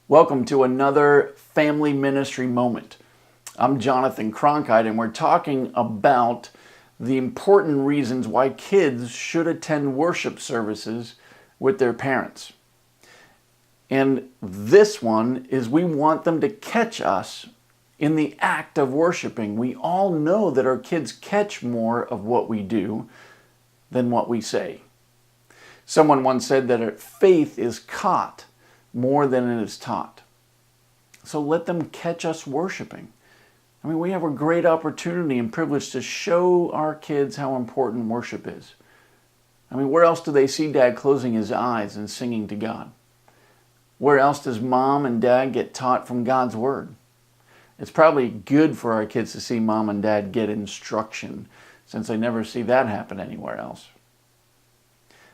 Welcome to another Family Ministry Moment. I'm Jonathan Cronkite, and we're talking about the important reasons why kids should attend worship services with their parents. And this one is we want them to catch us in the act of worshiping. We all know that our kids catch more of what we do than what we say. Someone once said that faith is caught more than it is taught. So let them catch us worshiping. I mean, we have a great opportunity and privilege to show our kids how important worship is. I mean, where else do they see Dad closing his eyes and singing to God? Where else does Mom and Dad get taught from God's Word? It's probably good for our kids to see Mom and Dad get instruction, since they never see that happen anywhere else.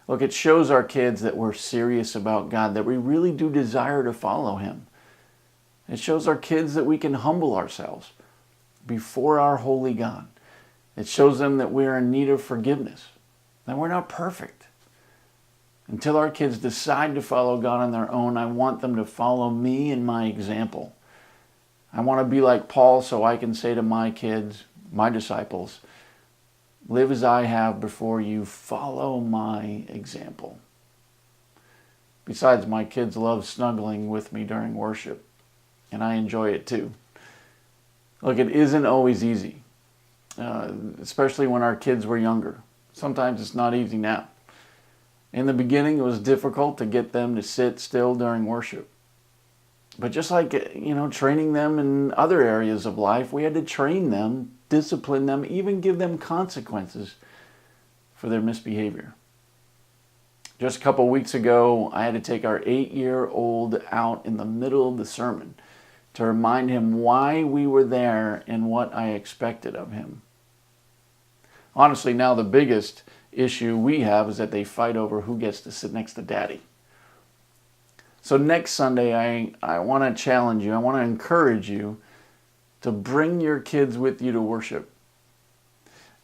Look, it shows our kids that we're serious about God, that we really do desire to follow Him. It shows our kids that we can humble ourselves before our holy God. It shows them that we are in need of forgiveness, that we're not perfect. Until our kids decide to follow God on their own, I want them to follow me and my example. I want to be like Paul so I can say to my kids, my disciples, live as I have before you, follow my example. Besides, my kids love snuggling with me during worship, and I enjoy it too. Look, it isn't always easy, especially when our kids were younger. Sometimes it's not easy now. In the beginning, it was difficult to get them to sit still during worship. But just like, training them in other areas of life, we had to train them, discipline them, even give them consequences for their misbehavior. Just a couple weeks ago, I had to take our 8-year-old out in the middle of the sermon to remind him why we were there and what I expected of him. Honestly, now the biggest issue we have is that they fight over who gets to sit next to Daddy. So next Sunday, I want to challenge you, I want to encourage you to bring your kids with you to worship.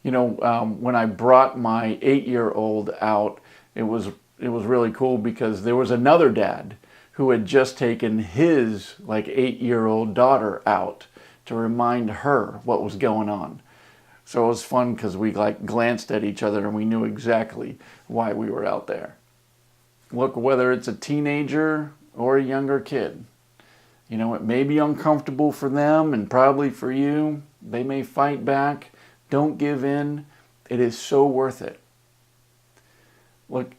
When I brought my 8-year-old out, it was really cool because there was another dad who had just taken his 8-year-old daughter out to remind her what was going on. So it was fun because we glanced at each other and we knew exactly why we were out there. Look, whether it's a teenager or a younger kid, it may be uncomfortable for them and probably for you. They may fight back. Don't give in. It is so worth it. Look,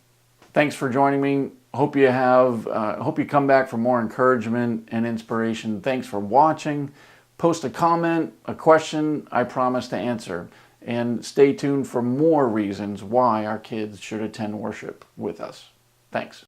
thanks for joining me. Hope you come back for more encouragement and inspiration. Thanks for watching. Post a comment, a question, I promise to answer. And stay tuned for more reasons why our kids should attend worship with us. Thanks.